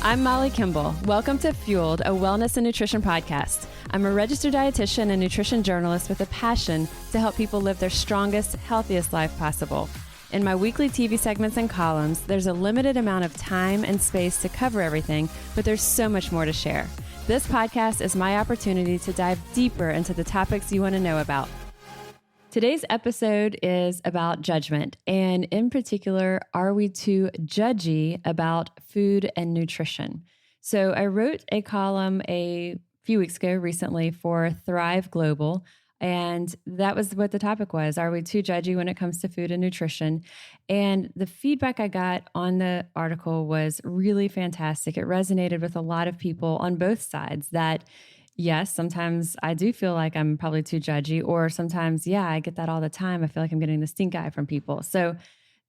I'm Molly Kimball. Welcome to Fueled, a wellness and nutrition podcast. I'm a registered dietitian and nutrition journalist with a passion to help people live their strongest, healthiest life possible. In my weekly TV segments and columns, there's a limited amount of time and space to cover everything, but there's so much more to share. This podcast is my opportunity to dive deeper into the topics you want to know about. Today's episode is about judgment, and in particular, are we too judgy about food and nutrition? So I wrote a column a few weeks ago recently for Thrive Global, and that was what the topic was. Are we too judgy when it comes to food and nutrition? And the feedback I got on the article was really fantastic. It resonated with a lot of people on both sides that yes, sometimes I do feel like I'm probably too judgy, or sometimes, yeah, I get that all the time. I feel like I'm getting the stink eye from people. So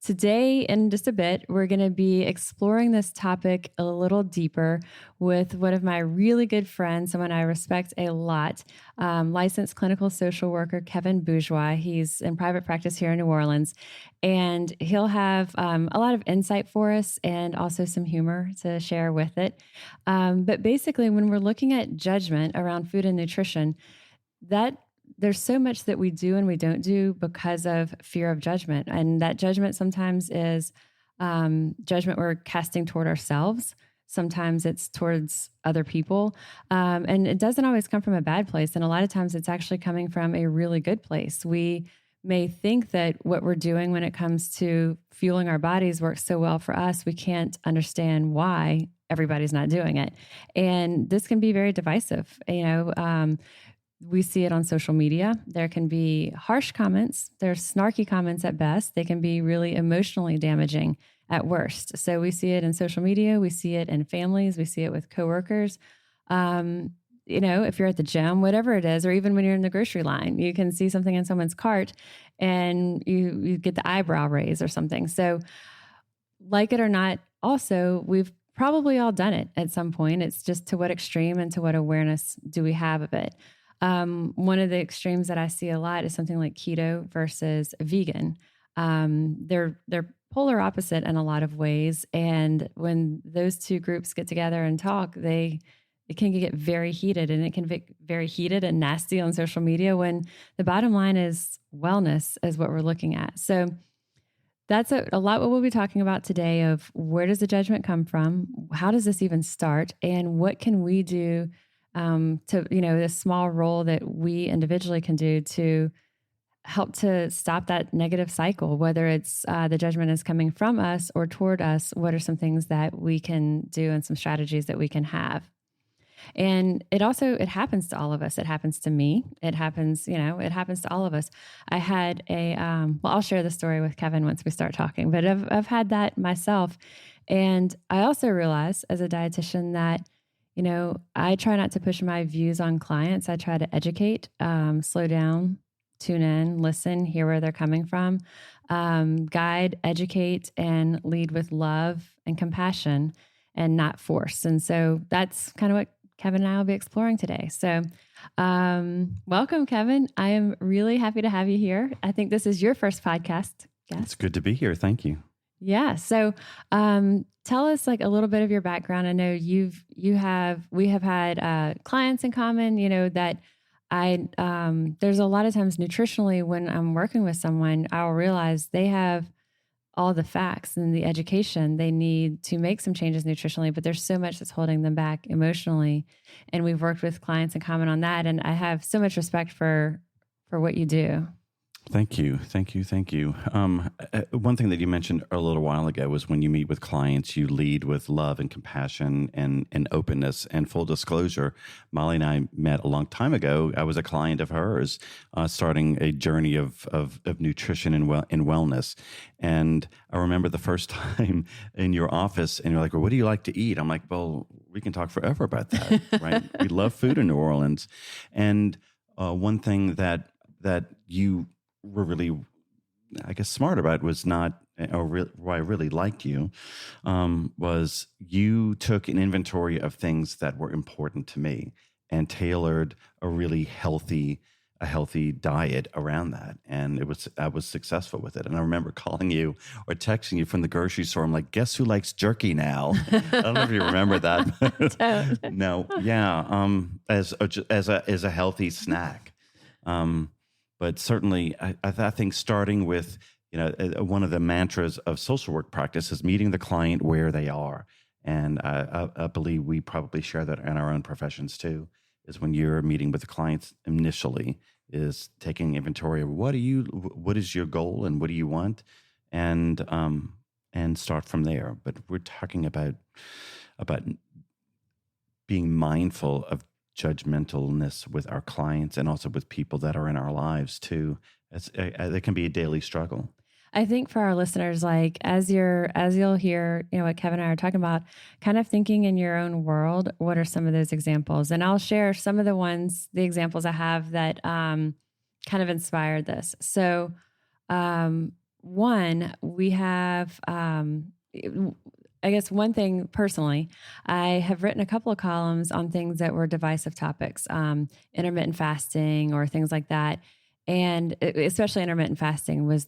today, in just a bit, we're going to be exploring this topic a little deeper with one of my really good friends, someone I respect a lot, licensed clinical social worker, Kevinbourgeois. He's in private practice here in New Orleans, and he'll have a lot of insight for us and also some humor to share with it. But basically, when we're looking at judgment around food and nutrition, there's so much that we do and we don't do because of fear of judgment. And that judgment sometimes is judgment we're casting toward ourselves. Sometimes it's towards other people. And it doesn't always come from a bad place. And a lot of times it's actually coming from a really good place. We may think that what we're doing when it comes to fueling our bodies works so well for us, we can't understand why everybody's not doing it. And this can be very divisive. We see it on social media. There can be harsh comments. There's snarky comments at best. They can be really emotionally damaging at worst. So we see it in social media. We see it in families. We see it with coworkers. If you're at the gym, whatever it is, or even when you're in the grocery line, you can see something in someone's cart and you get the eyebrow raise or something. So like it or not, also, we've probably all done it at some point. It's just to what extreme and to what awareness do we have of it? One of the extremes that I see a lot is something like keto versus vegan. They're polar opposite in a lot of ways. And when those two groups get together and talk, it can get very heated, and it can be very heated and nasty on social media when the bottom line is wellness is what we're looking at. So that's a lot what we'll be talking about today of where does the judgment come from? How does this even start? And what can we do the small role that we individually can do to help to stop that negative cycle, whether it's the judgment is coming from us or toward us. What are some things that we can do and some strategies that we can have? And it happens to all of us. It happens to me. It happens to all of us. I had I'll share the story with Kevin once we start talking, but I've had that myself. And I also realized as a dietitian that I try not to push my views on clients. I try to educate, slow down, tune in, listen, hear where they're coming from, guide, educate, and lead with love and compassion and not force. And so that's kind of what Kevin and I will be exploring today. So welcome, Kevin. I am really happy to have you here. I think this is your first podcast guest. It's good to be here. Thank you. Yeah. So tell us like a little bit of your background. I know we have had clients in common, that there's a lot of times nutritionally when I'm working with someone, I'll realize they have all the facts and the education they need to make some changes nutritionally, but there's so much that's holding them back emotionally. And we've worked with clients in common on that. And I have so much respect for what you do. Thank you. One thing that you mentioned a little while ago was when you meet with clients, you lead with love and compassion and openness and full disclosure. Molly and I met a long time ago. I was a client of hers, starting a journey of nutrition and wellness. And I remember the first time in your office, and you're like, "Well, what do you like to eat?" I'm like, "Well, we can talk forever about that, right? We love food in New Orleans." And one thing that you were really, I guess, smart about was not, or why I really liked you, was you took an inventory of things that were important to me and tailored a really healthy a healthy diet around that. And I was successful with it. And I remember calling you or texting you from the grocery store. I'm like, guess who likes jerky now? I don't know if you remember that. No. Yeah. As a healthy snack. But certainly I think starting with, one of the mantras of social work practice is meeting the client where they are. And I believe we probably share that in our own professions too, is when you're meeting with the clients initially, is taking inventory of what is your goal and what do you want, and start from there. But we're talking about being mindful of judgmentalness with our clients and also with people that are in our lives too. It can be a daily struggle. I think for our listeners, like as you'll hear, what Kevin and I are talking about, kind of thinking in your own world, what are some of those examples? And I'll share some of the examples I have that kind of inspired this. So, one, we have, I guess one thing personally, I have written a couple of columns on things that were divisive topics, intermittent fasting or things like that. And especially intermittent fasting was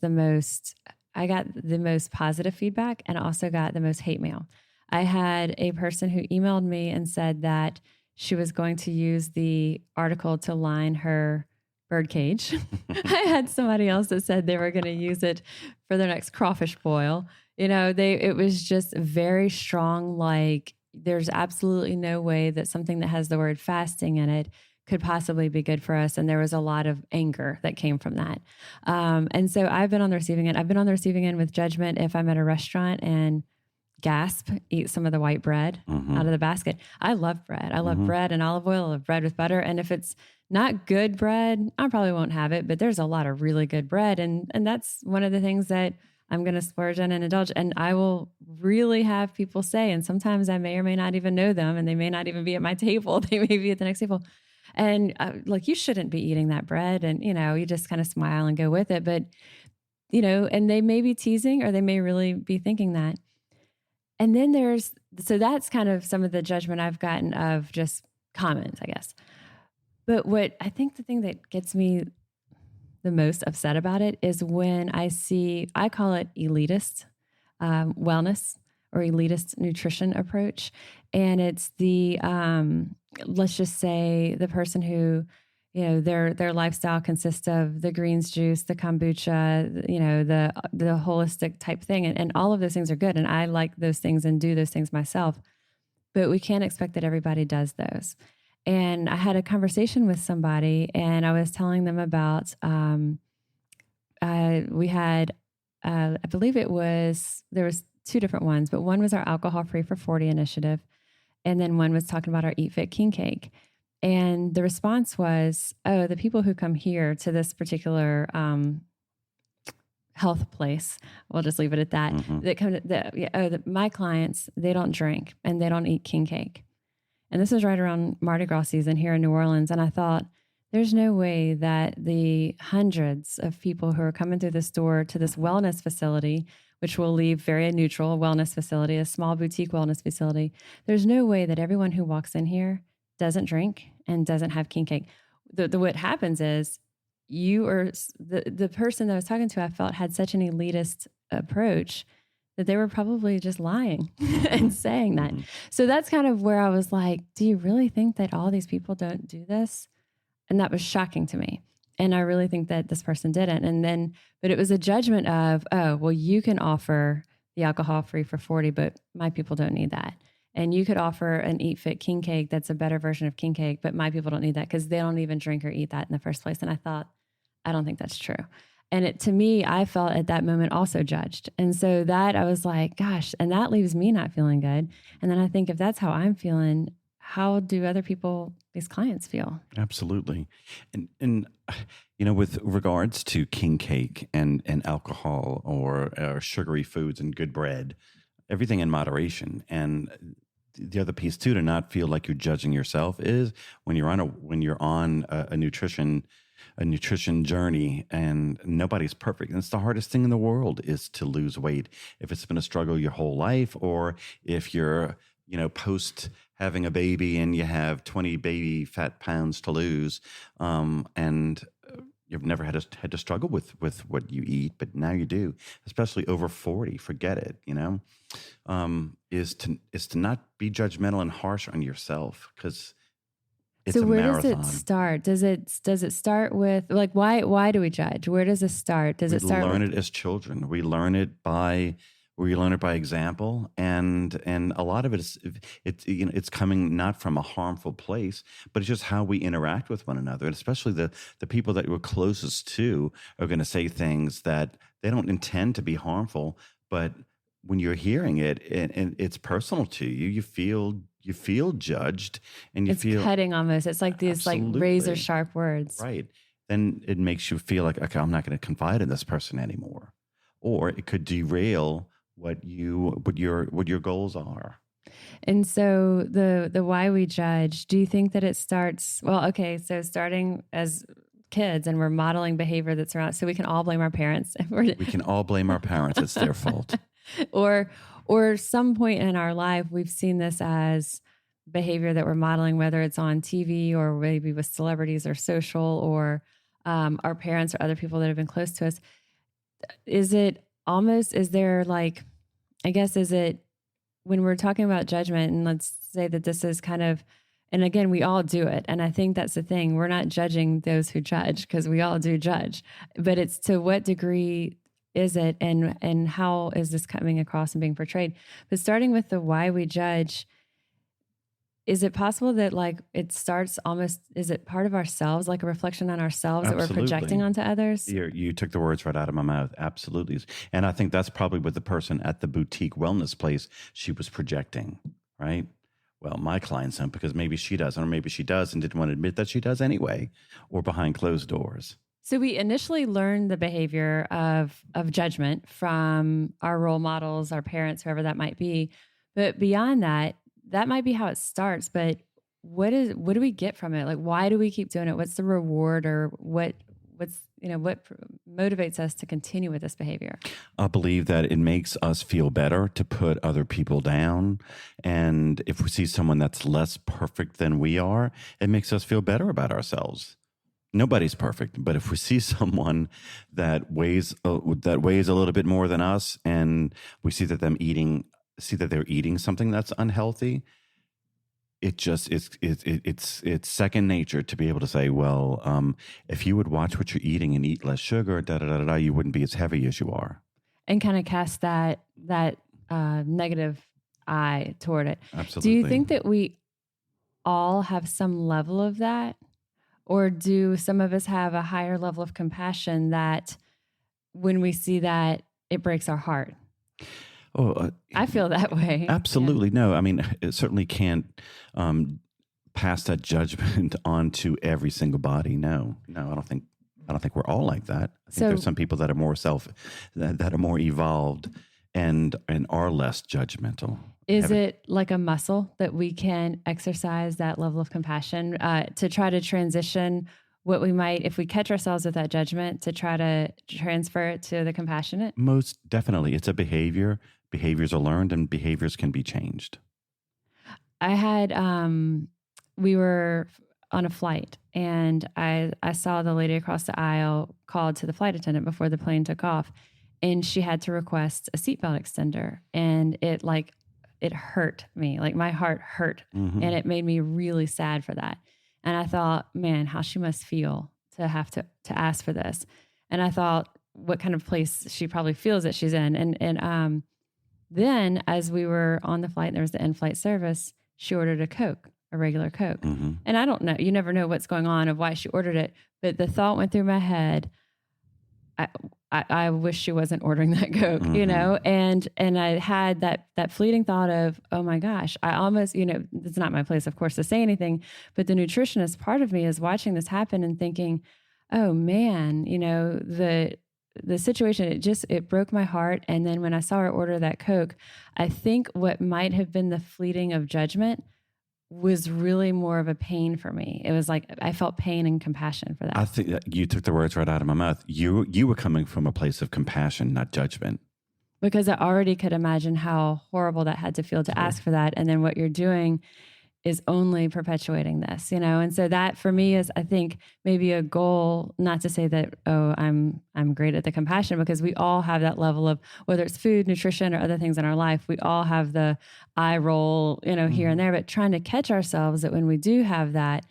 I got the most positive feedback and also got the most hate mail. I had a person who emailed me and said that she was going to use the article to line her bird cage. I had somebody else that said they were going to use it for their next crawfish boil. It was just very strong. Like there's absolutely no way that something that has the word fasting in it could possibly be good for us. And there was a lot of anger that came from that. And so I've been on the receiving end. I've been on the receiving end with judgment if I'm at a restaurant and eat some of the white bread out of the basket. I love bread. I love bread and olive oil. I love bread with butter. And if it's not good bread, I probably won't have it, but there's a lot of really good bread. And that's one of the things that I'm going to splurge on and indulge. And I will really have people say, and sometimes I may or may not even know them and they may not even be at my table. They may be at the next table. And like, you shouldn't be eating that bread. And, you just kind of smile and go with it. But, and they may be teasing or they may really be thinking that. And then so that's kind of some of the judgment I've gotten of just comments, I guess. But what I think the thing that gets me the most upset about it is when I call it elitist wellness or elitist nutrition approach. And it's let's just say the person who, their lifestyle consists of the greens juice, the kombucha, the holistic type thing. And all of those things are good. And I like those things and do those things myself, but we can't expect that everybody does those. And I had a conversation with somebody and I was telling them about, we had, I believe there was two different ones, but one was our Alcohol Free for 40 initiative. And then one was talking about our Eat Fit King Cake. And the response was, oh, the people who come here to this particular health place, we'll just leave it at that, my clients, they don't drink and they don't eat king cake. And this was right around Mardi Gras season here in New Orleans. And I thought, there's no way that the hundreds of people who are coming through this door to this wellness facility, which will leave very neutral, wellness facility, a small boutique wellness facility, there's no way that everyone who walks in here doesn't drink and doesn't have king cake. What happens is the person that I was talking to, I felt had such an elitist approach that they were probably just lying and saying that. So that's kind of where I was like, do you really think that all these people don't do this? And that was shocking to me. And I really think that this person didn't. But it was a judgment of, oh, well, you can offer the alcohol free for 40, but my people don't need that. And you could offer an Eat Fit King Cake that's a better version of king cake, but my people don't need that because they don't even drink or eat that in the first place. And I thought, I don't think that's true. And to me, I felt at that moment also judged. And so that I was like, gosh, and that leaves me not feeling good. And then I think if that's how I'm feeling, how do other people, these clients, feel? Absolutely. And with regards to king cake and alcohol or sugary foods and good bread, everything in moderation. And the other piece too, to not feel like you're judging yourself, is when you're on a nutrition journey, and nobody's perfect. And it's the hardest thing in the world is to lose weight. If it's been a struggle your whole life, or if you're, post having a baby and you have 20 baby fat pounds to lose. And you've never had to struggle with what you eat, but now you do, especially over 40. Forget it, is to not be judgmental and harsh on yourself, because it's So a where does marathon. it start? Does it start with, like, why do we judge? Where does it start? Does We it start learn with it as children. We learn it by example, and a lot of it is it's coming not from a harmful place, but it's just how we interact with one another, and especially the people that we're closest to are going to say things that they don't intend to be harmful, but when you're hearing it and it's personal to you, you feel judged, and you it's feel cutting almost? It's like these like razor absolutely sharp words. right. Then it makes you feel like, okay, I'm not going to confide in this person anymore, or it could derail what your goals are. And so the why we judge, do you think that it starts, well, okay, so starting as kids and we're modeling behavior that's around, so we can all blame our parents. We can all blame our parents. It's their fault. or some point in our life, we've seen this as behavior that we're modeling, whether it's on TV or maybe with celebrities or social or our parents or other people that have been close to us. Is there like, I guess, is it when we're talking about judgment, and let's say that this is kind of, and again, we all do it. And I think that's the thing. We're not judging those who judge, because we all do judge, but it's to what degree is it, and how is this coming across and being portrayed? But starting with the why we judge, is it possible that like it starts almost, is it part of ourselves, like a reflection on ourselves that we're projecting onto others? You took the words right out of my mouth. Absolutely. And I think that's probably what the person at the boutique wellness place, she was projecting, right? Well, my clients don't, because maybe she doesn't, or maybe she does and didn't want to admit that she does anyway, or behind closed doors. So we initially learned the behavior of judgment from our role models, our parents, whoever that might be. But beyond that, that might be how it starts. But what do we get from it? Like, why do we keep doing it? What's the reward, or what motivates us to continue with this behavior? I believe that it makes us feel better to put other people down. And if we see someone that's less perfect than we are, it makes us feel better about ourselves. Nobody's perfect, but if we see someone that weighs a little bit more than us, and we see that they're eating something that's unhealthy, it's second nature to be able to say, well, if you would watch what you're eating and eat less sugar, you wouldn't be as heavy as you are, and kind of cast that negative eye toward it. Absolutely. Do you think that we all have some level of that? Or do some of us have a higher level of compassion that when we see that, it breaks our heart? Oh, I feel that way. Absolutely. Yeah. No, I mean, it certainly can't pass that judgment on to every single body. No, I don't think we're all like that. I think there's some people that are more that are more evolved and are less judgmental. Is it like a muscle that we can exercise that level of compassion to try to transition what we might, if we catch ourselves with that judgment, to try to transfer it to the compassionate? Most definitely. It's a behavior. Behaviors are learned, and behaviors can be changed. I had, we were on a flight, and I saw the lady across the aisle called to the flight attendant before the plane took off, and she had to request a seatbelt extender. And it hurt me, like my heart hurt. Mm-hmm. And it made me really sad for that. And I thought, man, how she must feel to have to ask for this. And I thought, what kind of place she probably feels that she's in. And then as we were on the flight and there was the in-flight service, she ordered a regular Coke. Mm-hmm. And I don't know, you never know what's going on of why she ordered it. But the thought went through my head, I wish she wasn't ordering that Coke, Mm-hmm. and I had that fleeting thought of, oh my gosh, I almost, it's not my place, of course, to say anything, but the nutritionist part of me is watching this happen and thinking, oh man, the situation, it broke my heart. And then when I saw her order that Coke, I think what might have been the fleeting of judgment was really more of a pain for me. It was like I felt pain and compassion for that. I think that you took the words right out of my mouth. You were coming from a place of compassion, not judgment. Because I already could imagine how horrible that had to feel to ask for that. And then what you're doing is only perpetuating this, And so that for me is, I think, maybe a goal, not to say that, oh, I'm great at the compassion, because we all have that level of, whether it's food, nutrition, or other things in our life, we all have the eye roll, here and there, but trying to catch ourselves that when we do have that,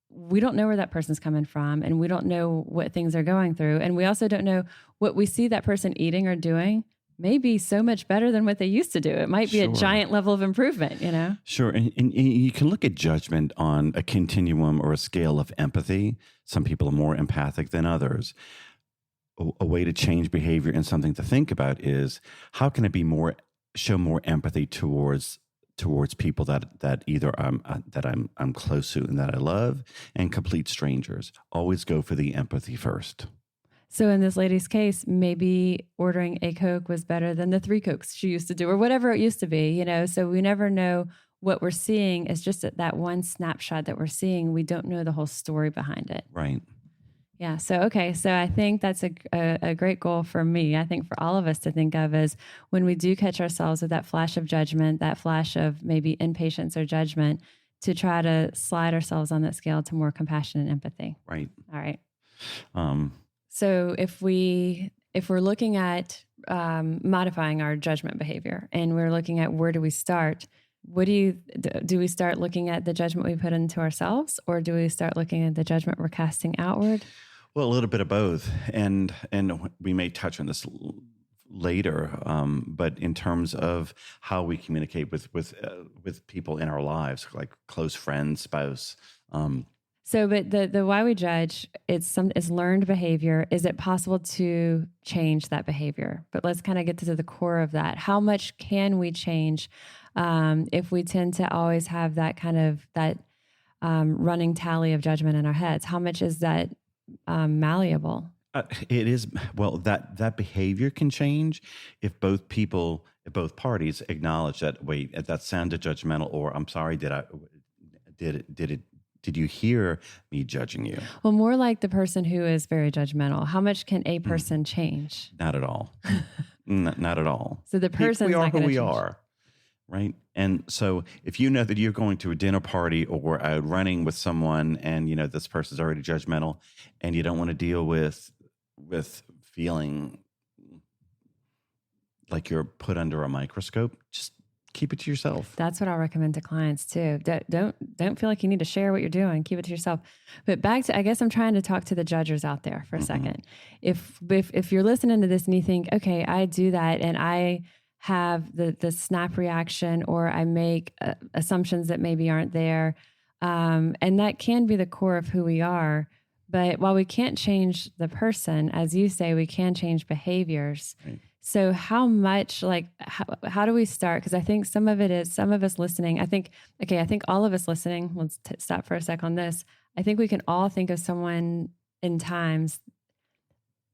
we don't know where that person's coming from, and we don't know what things are going through. And we also don't know what we see that person eating or doing may be so much better than what they used to do. It might be a giant level of improvement, Sure. And you can look at judgment on a continuum or a scale of empathy. Some people are more empathic than others. A way to change behavior and something to think about is, how can I show more empathy towards people that either I'm close to and that I love, and complete strangers. Always go for the empathy first. So in this lady's case, maybe ordering a Coke was better than the 3 Cokes she used to do, or whatever it used to be, So we never know what we're seeing. Is just that one snapshot that we're seeing. We don't know the whole story behind it. Right. Yeah. So, okay. So I think that's a great goal for me. I think for all of us to think of is, when we do catch ourselves with that flash of judgment, that flash of maybe impatience or judgment, to try to slide ourselves on that scale to more compassion and empathy. Right. All right. So if we're looking at modifying our judgment behavior, and we're looking at, where do we start? What do we start looking at the judgment we put into ourselves, or do we start looking at the judgment we're casting outward? Well, a little bit of both, and we may touch on this later. But in terms of how we communicate with people in our lives, like close friends, spouse. But the why we judge, it's learned behavior. Is it possible to change that behavior? But let's kind of get to the core of that. How much can we change if we tend to always have that kind of running tally of judgment in our heads? How much is that malleable? It is. Well, that behavior can change if both parties acknowledge that, wait, that sounded judgmental, or I'm sorry, did you hear me judging you? Well, more like the person who is very judgmental. How much can a person change? Not at all. Not at all. So the person's we are not who gonna we change. are, right? And so if you know that you're going to a dinner party or out running with someone, and this person's already judgmental, and you don't want to deal with feeling like you're put under a microscope, just keep it to yourself. That's what I'll recommend to clients too. Don't feel like you need to share what you're doing. Keep it to yourself. But back to, I guess I'm trying to talk to the judgers out there for a second. If you're listening to this and you think, okay, I do that, and I have the snap reaction, or I make assumptions that maybe aren't there, and that can be the core of who we are. But while we can't change the person, as you say, we can change behaviors. Right. So how much, how do we start? Because I think some of us listening, I think all of us listening, let's stop for a sec on this. I think we can all think of someone in times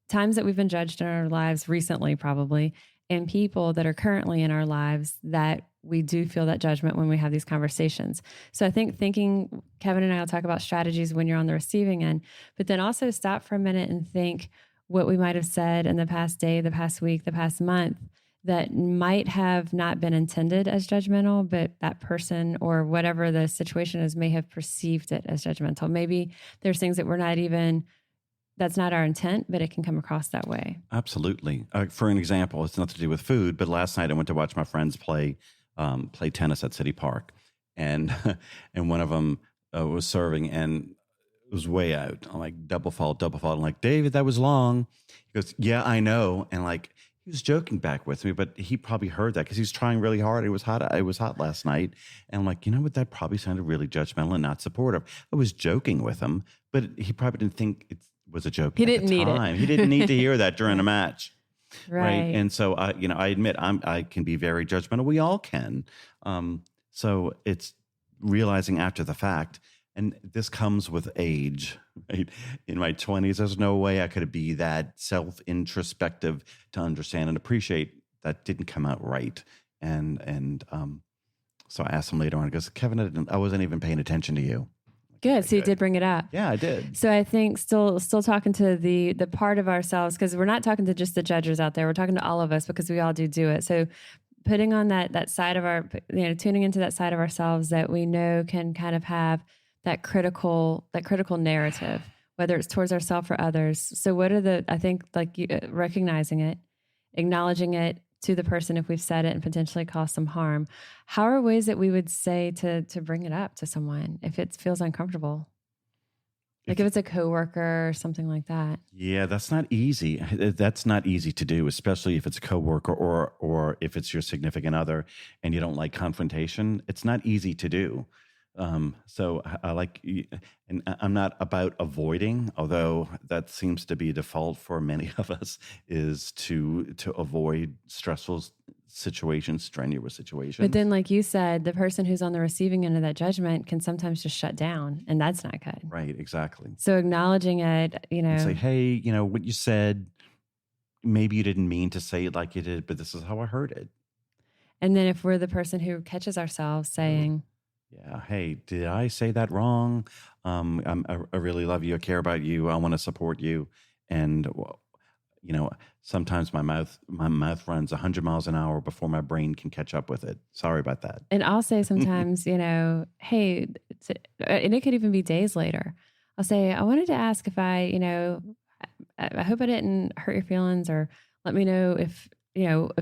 that we've been judged in our lives recently, probably, and people that are currently in our lives that we do feel that judgment when we have these conversations. So I think Kevin and I will talk about strategies when you're on the receiving end, but then also stop for a minute and think what we might have said in the past day, the past week, the past month, that might have not been intended as judgmental, but that person or whatever the situation is may have perceived it as judgmental. Maybe there's things that that's not our intent, but it can come across that way. Absolutely. For an example, it's nothing to do with food, but last night I went to watch my friends play tennis at City Park, and one of them was serving, and it was way out. I'm like, double fault. I'm like, David, that was long. He goes, yeah, I know. And he was joking back with me, but he probably heard that because he was trying really hard. It was hot last night. And I'm like, you know what? That probably sounded really judgmental and not supportive. I was joking with him, but he probably didn't think it was a joke. He didn't need it. He didn't need to hear that during a match. Right. And so, I admit I can be very judgmental. We all can. So it's realizing after the fact. And this comes with age, right? In my 20s, there's no way I could be that self-introspective to understand and appreciate that didn't come out right. And so I asked him later on, he goes, Kevin, I wasn't even paying attention to you. Good. So you did bring it up. Yeah, I did. So I think still talking to the part of ourselves, because we're not talking to just the judges out there. We're talking to all of us because we all do it. So putting on that side of our, tuning into that side of ourselves that we know can kind of have that critical narrative, whether it's towards ourselves or others. So what are I think recognizing it, acknowledging it to the person if we've said it and potentially caused some harm. How are ways that we would say to bring it up to someone if it feels uncomfortable? Like if it's a coworker or something like that. Yeah, that's not easy. That's not easy to do, especially if it's a coworker or if it's your significant other and you don't like confrontation. It's not easy to do. So I like, and I'm not about avoiding, although that seems to be default for many of us, is to avoid stressful situations, strenuous situations. But then, like you said, the person who's on the receiving end of that judgment can sometimes just shut down, and that's not good. Right, exactly. So acknowledging it, and say, hey, what you said, maybe you didn't mean to say it like you did, but this is how I heard it. And then if we're the person who catches ourselves saying, yeah, hey, did I say that wrong? I really love you. I care about you. I want to support you. And sometimes my mouth runs 100 miles an hour before my brain can catch up with it. Sorry about that. And I'll say sometimes, hey, and it could even be days later. I'll say, I wanted to ask if I hope I didn't hurt your feelings, or let me know if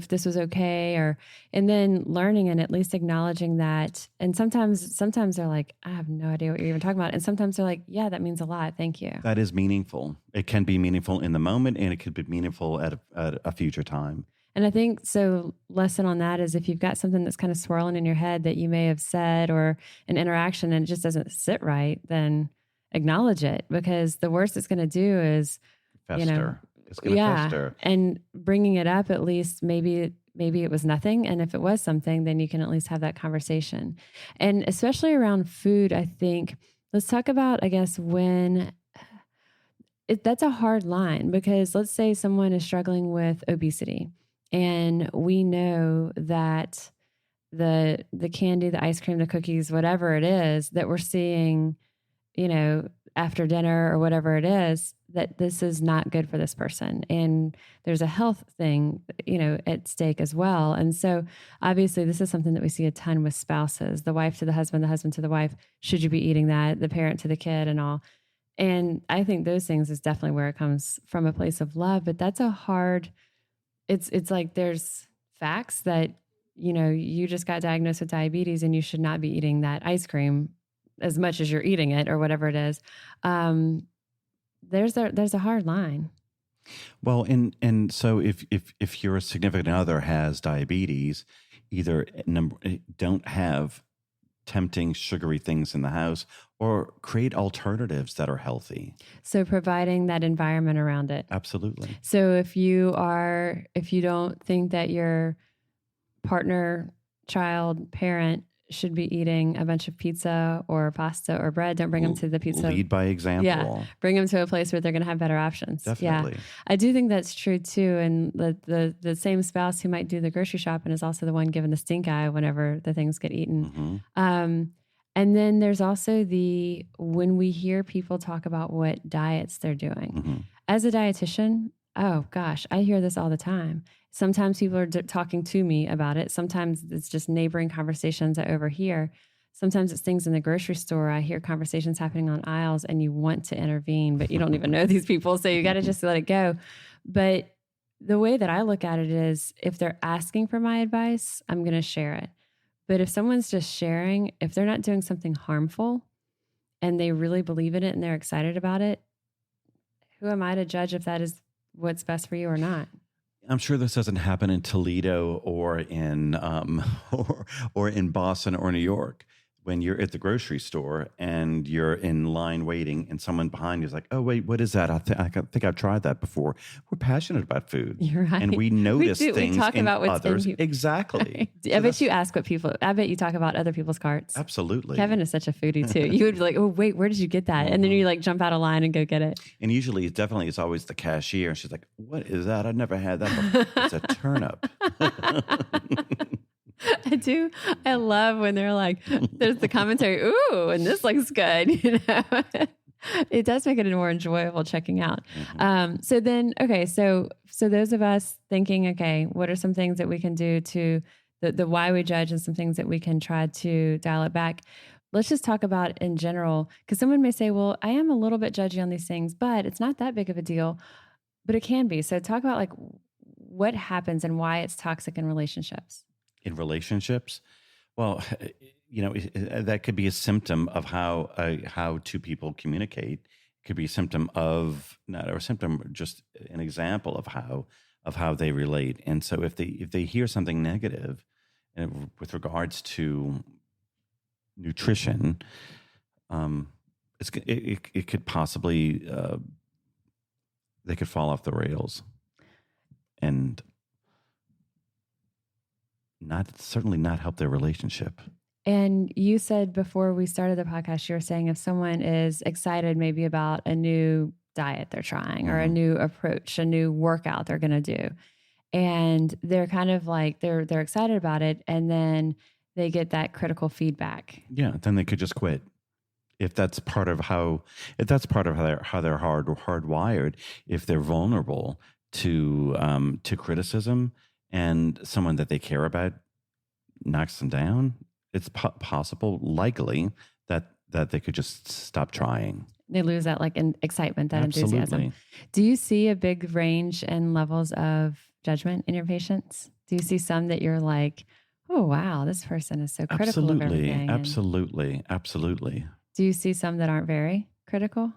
this was okay, and then learning and at least acknowledging that. And sometimes they're like, I have no idea what you're even talking about. And sometimes they're like, yeah, that means a lot. Thank you. That is meaningful. It can be meaningful in the moment, and it could be meaningful at a future time. And I think so. Lesson on that is if you've got something that's kind of swirling in your head that you may have said or an interaction and it just doesn't sit right, then acknowledge it, because the worst it's going to do is fester. It's going to fester. And bringing it up, at least maybe it was nothing. And if it was something, then you can at least have that conversation. And especially around food, I think, let's talk about, I guess, when that's a hard line, because let's say someone is struggling with obesity and we know that the candy, the ice cream, the cookies, whatever it is that we're seeing, after dinner or whatever it is, that this is not good for this person. And there's a health thing, at stake as well. And so obviously this is something that we see a ton with spouses, the wife to the husband to the wife. Should you be eating that? The parent to the kid and all. And I think those things is definitely where it comes from, a place of love. But that's a hard, it's like there's facts that, you just got diagnosed with diabetes and you should not be eating that ice cream as much as you're eating it or whatever it is. There's a hard line. Well, and so if your significant other has diabetes, either don't have tempting sugary things in the house, or create alternatives that are healthy. So providing that environment around it. Absolutely. So if you don't think that your partner, child, parent should be eating a bunch of pizza or pasta or bread, don't bring them to the pizza. Lead by example. Yeah, bring them to a place where they're going to have better options. Definitely. Yeah, I do think that's true too. And the same spouse who might do the grocery shopping is also the one giving the stink eye whenever the things get eaten. Mm-hmm. And then there's also when we hear people talk about what diets they're doing. Mm-hmm. As a dietitian, oh gosh, I hear this all the time. Sometimes people are talking to me about it. Sometimes it's just neighboring conversations I overhear. Sometimes it's things in the grocery store. I hear conversations happening on aisles and you want to intervene, but you don't even know these people. So you got to just let it go. But the way that I look at it is, if they're asking for my advice, I'm going to share it. But if someone's just sharing, if they're not doing something harmful and they really believe in it and they're excited about it, who am I to judge if that is what's best for you or not? I'm sure this doesn't happen in Toledo or in or in Boston or New York. When you're at the grocery store and you're in line waiting and someone behind you is like, oh, wait, what is that? I think I've tried that before. We're passionate about food. You're right. And we notice things we talk in about what's others. In exactly. Right. I bet you ask I bet you talk about other people's carts. Absolutely. Kevin is such a foodie too. You would be like, oh, wait, where did you get that? And then you like jump out of line and go get it. And usually it's always the cashier. And she's like, what is that? I've never had that before. It's a turnip. I do. I love when they're like, there's the commentary, ooh, and this looks good. It does make it more enjoyable checking out. Mm-hmm. So those of us thinking, okay, what are some things that we can do to the why we judge and some things that we can try to dial it back. Let's just talk about in general, because someone may say, well, I am a little bit judgy on these things, but it's not that big of a deal, but it can be. So talk about like what happens and why it's toxic in relationships. In relationships, well, that could be a symptom of how two people communicate. It could be a symptom of not or a symptom, just an example of how they relate. And so if they hear something negative with regards to nutrition, it could possibly they could fall off the rails and certainly not help their relationship. And you said before we started the podcast, you were saying if someone is excited maybe about a new diet they're trying or a new approach, a new workout they're going to do, and they're kind of like they're excited about it, and then they get that critical feedback. Yeah, then they could just quit. If that's part of how they're hardwired, if they're vulnerable to criticism and someone that they care about knocks them down, it's possible, likely, that they could just stop trying. They lose that excitement, that Absolutely. enthusiasm. Do you see a big range in levels of judgment in your patients? Do you see some that you're like, oh, wow, this person is so critical of everything? Absolutely. Do you see some that aren't very critical?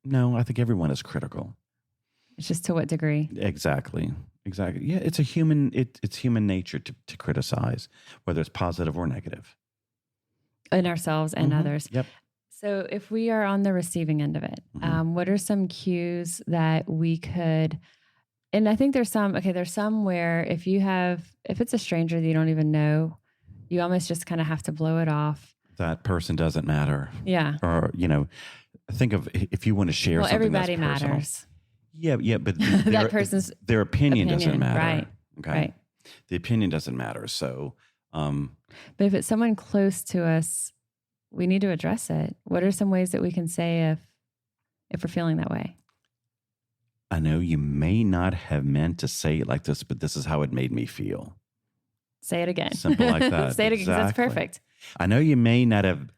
No, I think everyone is critical. It's just to what degree? Exactly. Yeah, it's human nature to criticize, whether it's positive or negative. In ourselves and others. Yep. So if we are on the receiving end of it, what are some cues that we could, and I think there's some where if it's a stranger that you don't even know, you almost just kind of have to blow it off. That person doesn't matter. Yeah. Or, think of if you want to share something everybody that's personal. Matters. Yeah, but that person's their opinion doesn't matter. Right. Okay. Right. The opinion doesn't matter. So, but if it's someone close to us, we need to address it. What are some ways that we can say if we're feeling that way? I know you may not have meant to say it like this, but this is how it made me feel. Say it again. Simple like that. Say it again. That's perfect. I know you may not have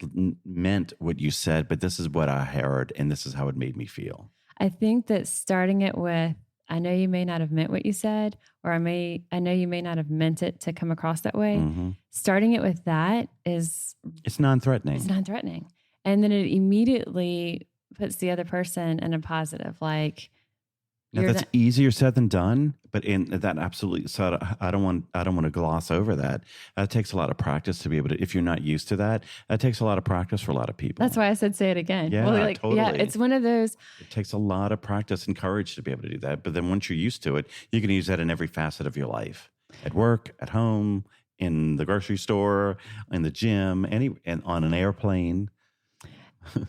meant what you said, but this is what I heard, and this is how it made me feel. I think that starting it with, I know you may not have meant what you said, or I know you may not have meant it to come across that way. Starting it with that it's non-threatening. It's non-threatening. And then it immediately puts the other person in a positive, like, now that's easier said than done, but that absolutely. So I don't want to gloss over that. That takes a lot of practice to be able to. If you're not used to that, that takes a lot of practice for a lot of people. That's why I said say it again. Yeah, totally. Yeah, it's one of those. It takes a lot of practice and courage to be able to do that. But then once you're used to it, you can use that in every facet of your life: at work, at home, in the grocery store, in the gym, and on an airplane.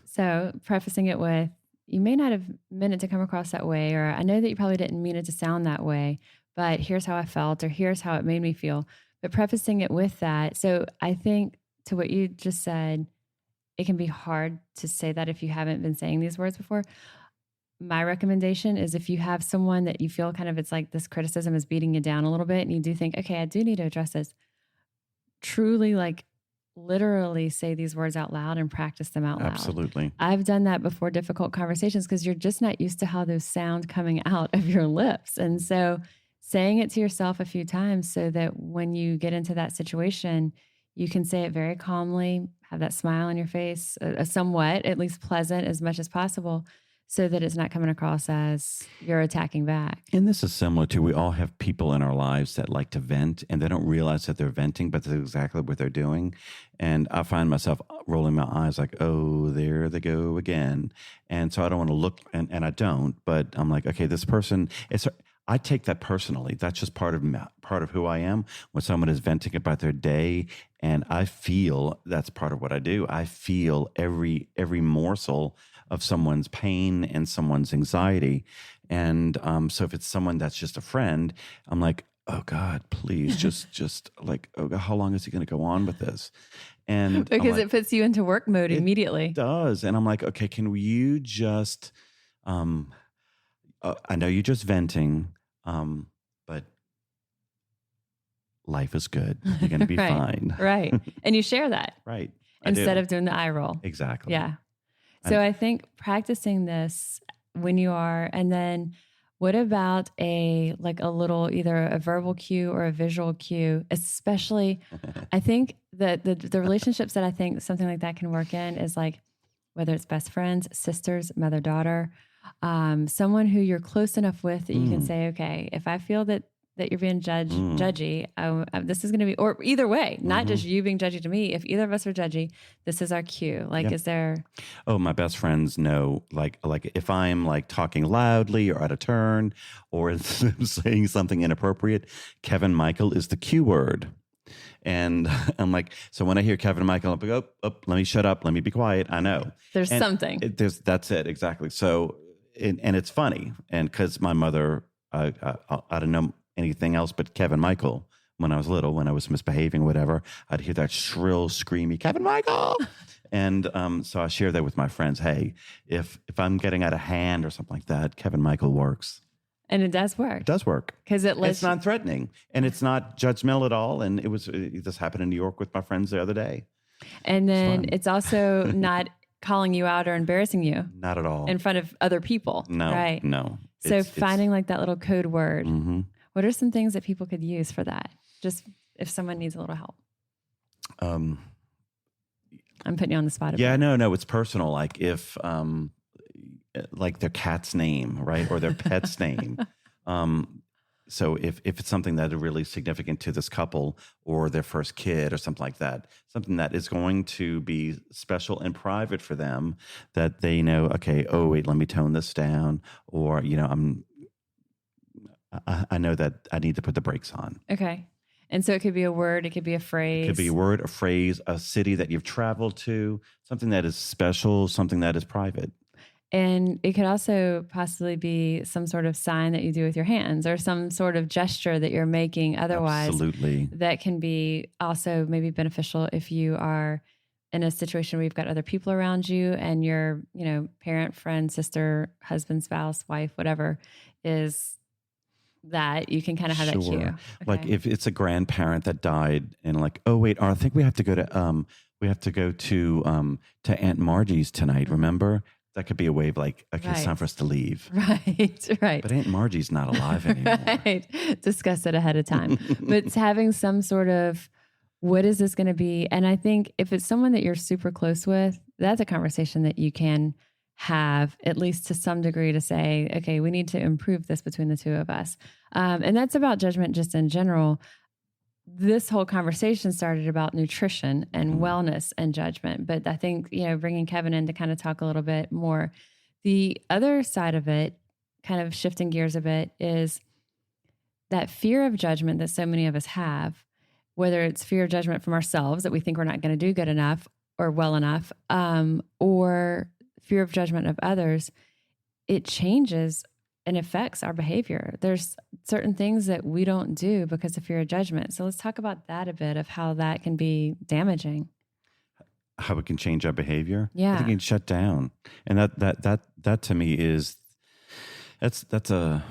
So prefacing it with, you may not have meant it to come across that way, or I know that you probably didn't mean it to sound that way, but here's how I felt, or here's how it made me feel. But prefacing it with that. So I think to what you just said, it can be hard to say that if you haven't been saying these words before. My recommendation is if you have someone that you feel kind of, it's like this criticism is beating you down a little bit, and you do think, okay, I do need to address this. Truly, literally say these words out loud and practice them out loud. Absolutely. I've done that before difficult conversations because you're just not used to how those sound coming out of your lips. And so saying it to yourself a few times so that when you get into that situation, you can say it very calmly, have that smile on your face, somewhat, at least pleasant as much as possible, so that it's not coming across as you're attacking back. And this is similar to, we all have people in our lives that like to vent, and they don't realize that they're venting, but that's exactly what they're doing. And I find myself rolling my eyes like, oh, there they go again. And so I don't want to look, and I don't, but I'm like, okay, this person, I take that personally. That's just part of who I am. When someone is venting about their day, and I feel that's part of what I do. I feel every morsel of someone's pain and someone's anxiety. And so if it's someone that's just a friend, I'm like, oh God, please just like, oh God, how long is he going to go on with this? And because it puts you into work mode immediately. It does. And I'm like, okay, can you just, I know you're just venting, but life is good. You're going to be right. fine. Right. And you share that. Right. Instead of doing the eye roll. Exactly. Yeah. So I think practicing this when you are, and then what about a little, either a verbal cue or a visual cue, especially I think that the relationships that I think something like that can work in is like, whether it's best friends, sisters, mother, daughter, someone who you're close enough with that you can say, okay, if I feel that you're being judgy, this is going to be, or either way, not just you being judgy to me. If either of us are judgy, this is our cue. Like, is there? Oh, my best friends know, like if I'm like talking loudly or out of turn or saying something inappropriate, Kevin Michael is the cue word. And I'm like, so when I hear Kevin Michael, I'm like, oh, let me shut up. Let me be quiet. I know. There's something. That's it. Exactly. So, and it's funny. And because my mother, I don't know anything else but Kevin Michael. When I was little, when I was misbehaving, whatever, I'd hear that shrill, screamy Kevin Michael. And so I share that with my friends. Hey, if I'm getting out of hand or something like that, Kevin Michael works. And it does work. It does work. Because it's non-threatening and it's not judgmental at all. And this happened in New York with my friends the other day. And then it's also not calling you out or embarrassing you. Not at all. In front of other people. No, right? No. So finding like that little code word. Mm-hmm. What are some things that people could use for that? Just if someone needs a little help. I'm putting you on the spot. No, it's personal. Like if, like their cat's name, right? Or their pet's name. So if it's something that is really significant to this couple or their first kid or something like that, something that is going to be special and private for them, that they know, okay, oh wait, let me tone this down. Or, I know that I need to put the brakes on. Okay. And so it could be a word, it could be a phrase. It could be a word, a phrase, a city that you've traveled to, something that is special, something that is private. And it could also possibly be some sort of sign that you do with your hands or some sort of gesture that you're making otherwise. Absolutely. That can be also maybe beneficial if you are in a situation where you've got other people around you and your, parent, friend, sister, husband, spouse, wife, whatever is that you can kind of have that cue. Okay. Like if it's a grandparent that died and like, oh wait, I think we have to go to Aunt Margie's tonight. Remember? That could be a way of like, okay, it's time for us to leave. Right. But Aunt Margie's not alive anymore. Right. Discuss it ahead of time. But it's having some sort of, what is this going to be? And I think if it's someone that you're super close with, that's a conversation that you can have at least to some degree to say, okay, we need to improve this between the two of us. And that's about judgment just in general. This whole conversation started about nutrition and wellness and judgment. But I think, bringing Kevin in to kind of talk a little bit more, the other side of it, kind of shifting gears a bit, is that fear of judgment that so many of us have, whether it's fear of judgment from ourselves that we think we're not going to do good enough or well enough, or fear of judgment of others. It changes and affects our behavior. There's certain things that we don't do because of fear of judgment. So let's talk about that a bit, of how that can be damaging. How it can change our behavior. Yeah. I think it can shut down. And that to me is, that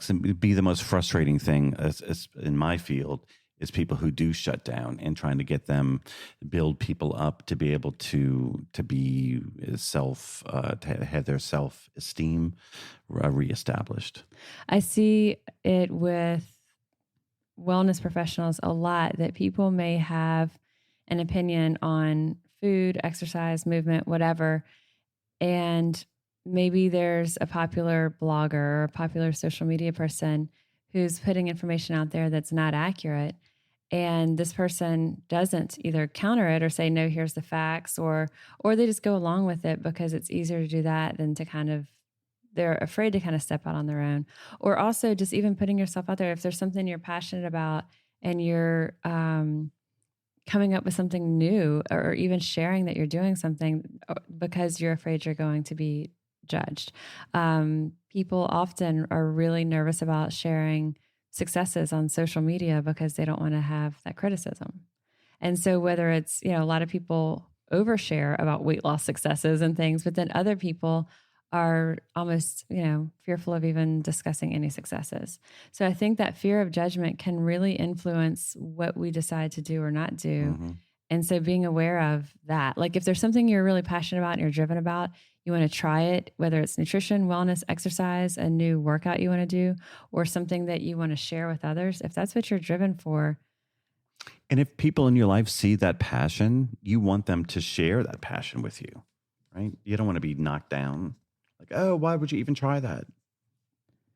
can be the most frustrating thing as in my field, is people who do shut down and trying to get them, build people up to be able to be to have their self-esteem reestablished. I see it with wellness professionals a lot, that people may have an opinion on food, exercise, movement, whatever. And maybe there's a popular blogger or a popular social media person who's putting information out there that's not accurate. And this person doesn't either counter it or say, no, here's the facts, or they just go along with it because it's easier to do that than to they're afraid to kind of step out on their own. Or also just even putting yourself out there. If there's something you're passionate about and you're coming up with something new, or even sharing that you're doing something because you're afraid you're going to be judged. People often are really nervous about sharing successes on social media because they don't want to have that criticism. And so whether it's, a lot of people overshare about weight loss successes and things, but then other people are almost, fearful of even discussing any successes. So I think that fear of judgment can really influence what we decide to do or not do. Mm-hmm. And so being aware of that, like if there's something you're really passionate about and you're driven about, you want to try it, whether it's nutrition, wellness, exercise, a new workout you want to do, or something that you want to share with others. If that's what you're driven for. And if people in your life see that passion, you want them to share that passion with you, right? You don't want to be knocked down. Like, oh, why would you even try that?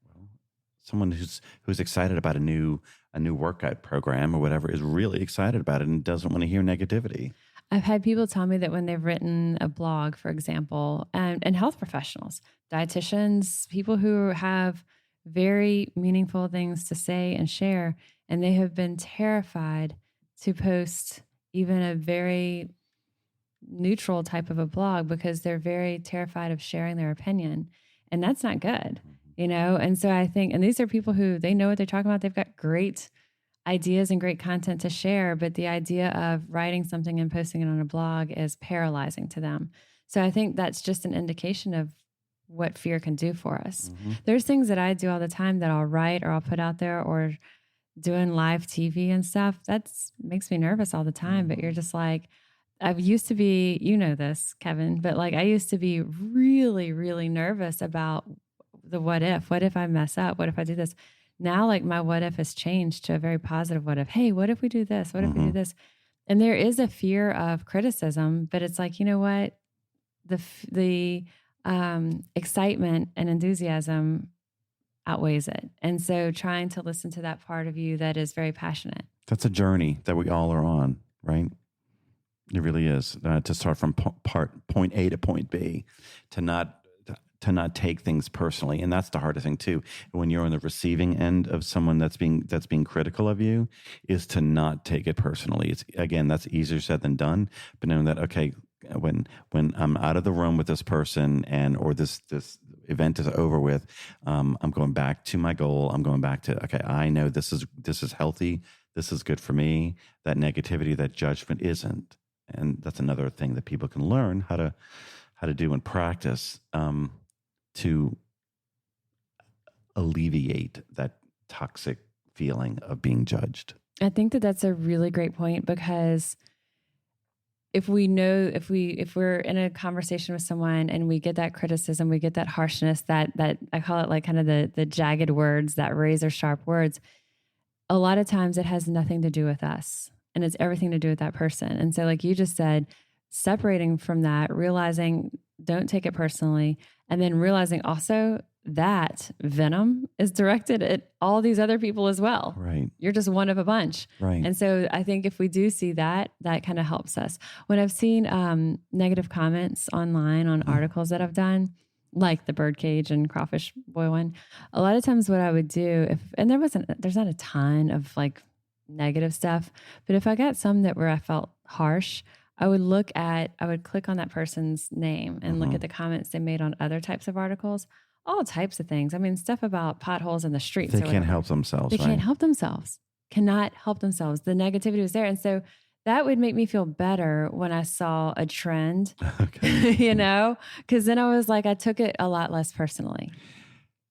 Well, someone who's excited about a new workout program or whatever is really excited about it and doesn't want to hear negativity. I've had people tell me that when they've written a blog, for example, and health professionals, dietitians, people who have very meaningful things to say and share, and they have been terrified to post even a very neutral type of a blog because they're very terrified of sharing their opinion. And that's not good, And so I think, and these are people who they know what they're talking about. They've got great ideas and great content to share, but the idea of writing something and posting it on a blog is paralyzing to them. So I think that's just an indication of what fear can do for us. Mm-hmm. There's things that I do all the time that I'll write or I'll put out there, or doing live TV and stuff. That makes me nervous all the time, but you're just like, I used to be, this, Kevin, but like I used to be really, really nervous about the what if I mess up? What if I do this? Now, like my what if has changed to a very positive what if. Hey, what if we do this? What if we do this? And there is a fear of criticism, but it's like, you know what? The excitement and enthusiasm outweighs it. And so trying to listen to that part of you that is very passionate. That's a journey that we all are on, right? It really is, to start from point A to point B, to not take things personally. And that's the hardest thing too. When you're on the receiving end of someone that's being critical of you, is to not take it personally. It's, again, that's easier said than done, but knowing that, okay, when I'm out of the room with this person or this event is over with, I'm going back to my goal. I'm going back to, okay, I know this is healthy. This is good for me. That negativity, that judgment isn't. And that's another thing that people can learn how to do and practice, to alleviate that toxic feeling of being judged. I think that that's a really great point, because if we're in a conversation with someone and we get that criticism, we get that harshness, that I call it like kind of the jagged words, that razor sharp words, a lot of times it has nothing to do with us and it's everything to do with that person. And so like you just said, separating from that, realizing don't take it personally, and then realizing also that venom is directed at all these other people as well. Right. You're just one of a bunch. Right. And so I think if we do see that, that kind of helps us. When I've seen negative comments online on articles that I've done, like the birdcage and crawfish boil one, a lot of times what I would do, there's not a ton of like negative stuff, but if I got some that where I felt harsh, I would click on that person's name and look at the comments they made on other types of articles, all types of things. I mean, stuff about potholes in the streets. They can't help themselves. They can't help themselves, cannot help themselves. The negativity was there. And so that would make me feel better when I saw a trend, because then I was like, I took it a lot less personally.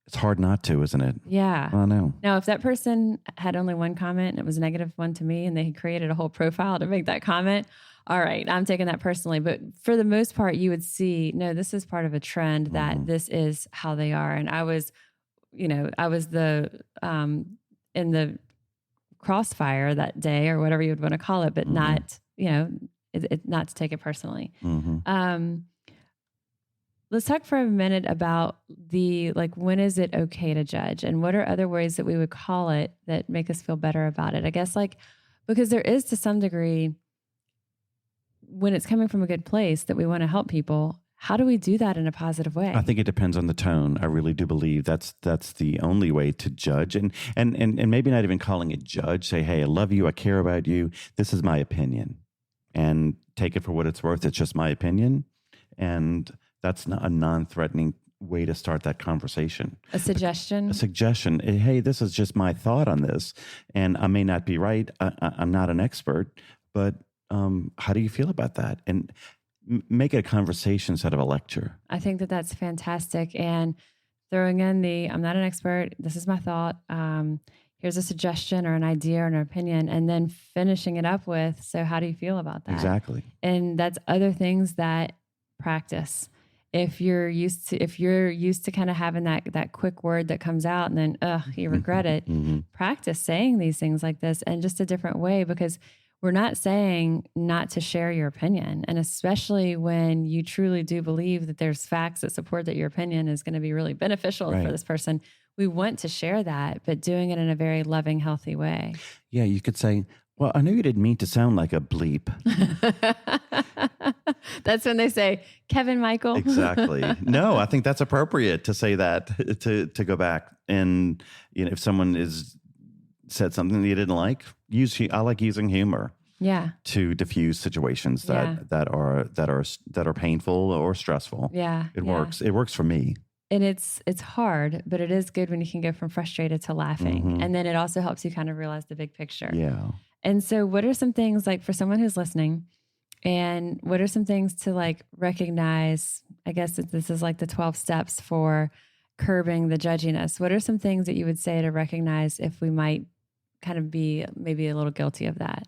It's hard not to, isn't it? Yeah. I know. Now, if that person had only one comment and it was a negative one to me and they had created a whole profile to make that comment, all right, I'm taking that personally. But for the most part, you would see, no, this is part of a trend that this is how they are. And I was the in the crossfire that day or whatever you would want to call it, but not, not to take it personally. Let's talk for a minute about when is it okay to judge, and what are other ways that we would call it that make us feel better about it? I guess because there is to some degree, when it's coming from a good place that we want to help people, how do we do that in a positive way? I think it depends on the tone. I really do believe that's the only way to judge, and maybe not even calling it judge. Say, hey, I love you. I care about you. This is my opinion, and take it for what it's worth. It's just my opinion, and that's not a non-threatening way to start that conversation. A suggestion. Hey, this is just my thought on this, and I may not be right. I'm not an expert, but how do you feel about that? And make it a conversation instead of a lecture. I think that that's fantastic. And throwing in I'm not an expert, this is my thought. Here's a suggestion or an idea or an opinion, and then finishing it up with, so how do you feel about that? Exactly. And that's other things that practice. If you're used to kind of having that quick word that comes out and then, you regret it, practice saying these things like this in just a different way, because we're not saying not to share your opinion. And especially when you truly do believe that there's facts that support that your opinion is going to be really beneficial for this person, we want to share that, but doing it in a very loving, healthy way. Yeah, you could say, well, I know you didn't mean to sound like a bleep. That's when they say, Kevin, Michael. Exactly. No, I think that's appropriate to say that, to go back. And if someone said something that you didn't like, I like using humor. Yeah. To diffuse situations that are painful or stressful. Yeah. It works. It works for me. And it's hard, but it is good when you can go from frustrated to laughing. And then it also helps you kind of realize the big picture. Yeah. And so what are some things, like, for someone who's listening, and what are some things to, like, recognize? I guess this is like the 12 steps for curbing the judginess. What are some things that you would say to recognize if we might kind of be maybe a little guilty of that?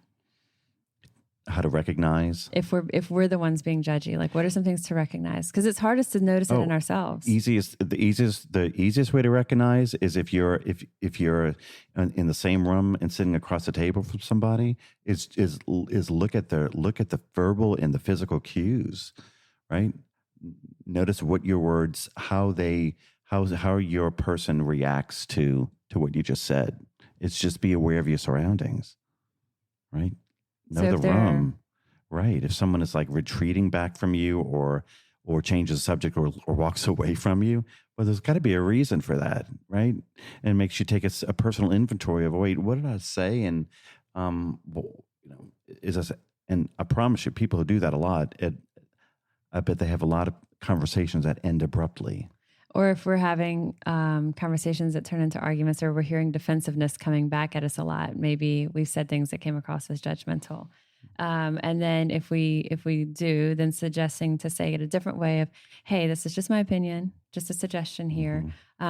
How to recognize if we're the ones being judgy? Like, what are some things to recognize? Because it's hardest to notice it in ourselves. The easiest way to recognize is if you're in the same room and sitting across the table from somebody, is look at the verbal and the physical cues, right? Notice what your words, how your person reacts to what you just said. It's just be aware of your surroundings, right? Know the room, right? If someone is like retreating back from you or changes the subject or walks away from you, well, there's got to be a reason for that, right? And it makes you take a personal inventory of, wait, what did I say? And is this? And I promise you, people who do that a lot, I bet they have a lot of conversations that end abruptly. Or if we're having conversations that turn into arguments, or we're hearing defensiveness coming back at us a lot, maybe we've said things that came across as judgmental. And then if we do, then suggesting to say it a different way of, hey, this is just my opinion, just a suggestion here.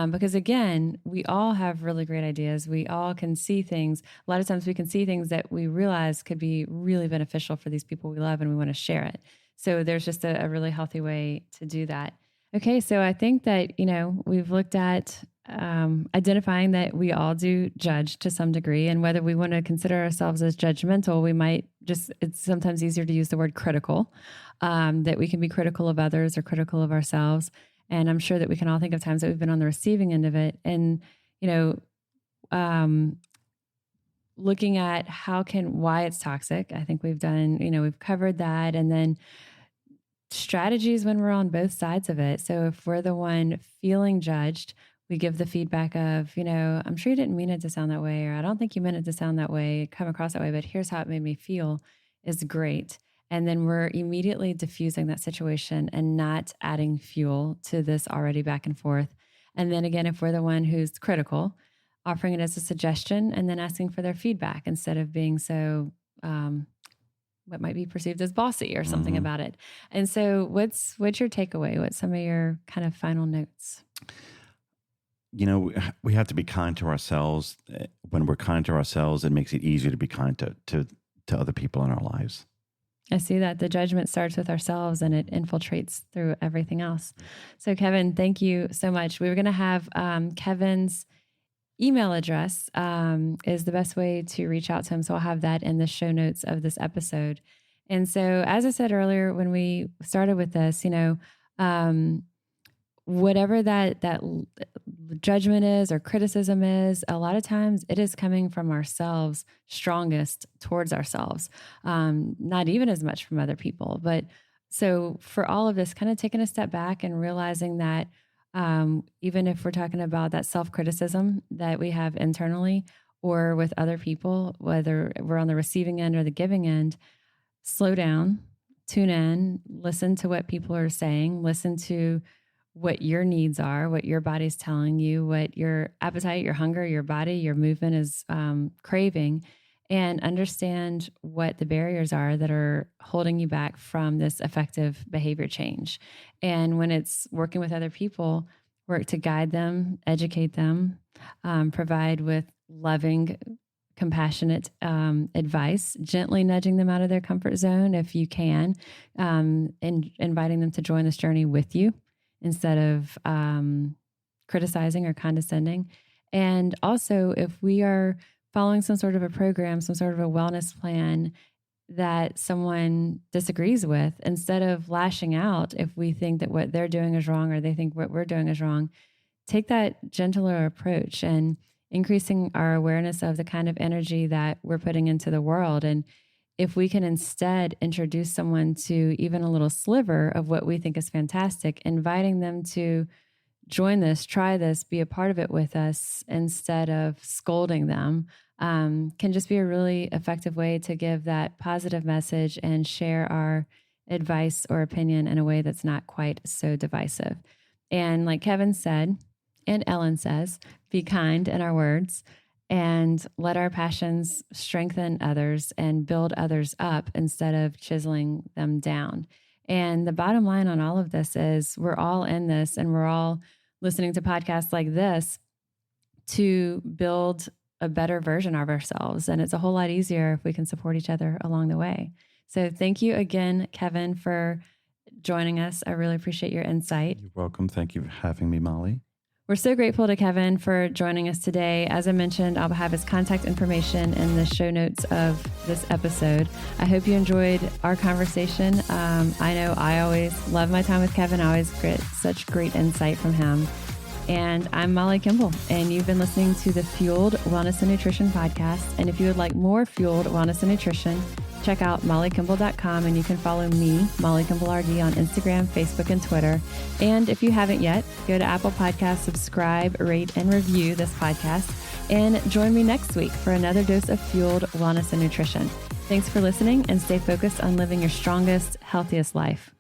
Because again, we all have really great ideas. We all can see things. A lot of times we can see things that we realize could be really beneficial for these people we love, and we want to share it. So there's just a really healthy way to do that. Okay, so I think that, we've looked at identifying that we all do judge to some degree, and whether we want to consider ourselves as judgmental, we might it's sometimes easier to use the word critical, that we can be critical of others or critical of ourselves. And I'm sure that we can all think of times that we've been on the receiving end of it. And, looking at why it's toxic. I think we've done, we've covered that. And then strategies when we're on both sides of it. So if we're the one feeling judged, we give the feedback of, I'm sure you didn't mean it to sound that way, or I don't think you meant it to sound that way, come across that way, but here's how it made me feel, is great. And then we're immediately diffusing that situation and not adding fuel to this already back and forth. And then again, if we're the one who's critical, offering it as a suggestion and then asking for their feedback instead of being so what might be perceived as bossy or something about it. And so what's your takeaway? What's some of your kind of final notes? We have to be kind to ourselves. When we're kind to ourselves, it makes it easier to be kind to other people in our lives. I see that the judgment starts with ourselves and it infiltrates through everything else. So Kevin, thank you so much. We were going to have Kevin's email address is the best way to reach out to him. So I'll have that in the show notes of this episode. And so, as I said earlier, when we started with this, whatever that judgment is or criticism is, a lot of times it is coming from ourselves, strongest towards ourselves, not even as much from other people. But so for all of this, kind of taking a step back and realizing that even if we're talking about that self-criticism that we have internally or with other people, whether we're on the receiving end or the giving end, slow down, tune in, listen to what people are saying, listen to what your needs are, what your body's telling you, what your appetite, your hunger, your body, your movement is craving, and understand what the barriers are that are holding you back from this effective behavior change. And when it's working with other people, work to guide them, educate them, provide with loving, compassionate advice, gently nudging them out of their comfort zone if you can, and inviting them to join this journey with you instead of criticizing or condescending. And also, if we are following some sort of a program, some sort of a wellness plan that someone disagrees with, instead of lashing out if we think that what they're doing is wrong or they think what we're doing is wrong, take that gentler approach and increasing our awareness of the kind of energy that we're putting into the world. And if we can instead introduce someone to even a little sliver of what we think is fantastic, inviting them to join this, try this, be a part of it with us instead of scolding them, can just be a really effective way to give that positive message and share our advice or opinion in a way that's not quite so divisive. And like Kevin said, and Ellen says, be kind in our words and let our passions strengthen others and build others up instead of chiseling them down. And the bottom line on all of this is we're all in this, and we're all listening to podcasts like this to build a better version of ourselves. And it's a whole lot easier if we can support each other along the way. So thank you again, Kevin, for joining us. I really appreciate your insight. You're welcome. Thank you for having me, Molly. We're so grateful to Kevin for joining us today. As I mentioned, I'll have his contact information in the show notes of this episode. I hope you enjoyed our conversation. I know I always love my time with Kevin. I always get such great insight from him. And I'm Molly Kimball, and you've been listening to the Fueled Wellness and Nutrition podcast. And if you would like more Fueled Wellness and Nutrition, check out mollykimball.com, and you can follow me, Molly Kimball RD, on Instagram, Facebook, and Twitter. And if you haven't yet, go to Apple Podcasts, subscribe, rate, and review this podcast, and join me next week for another dose of Fueled Wellness and Nutrition. Thanks for listening, and stay focused on living your strongest, healthiest life.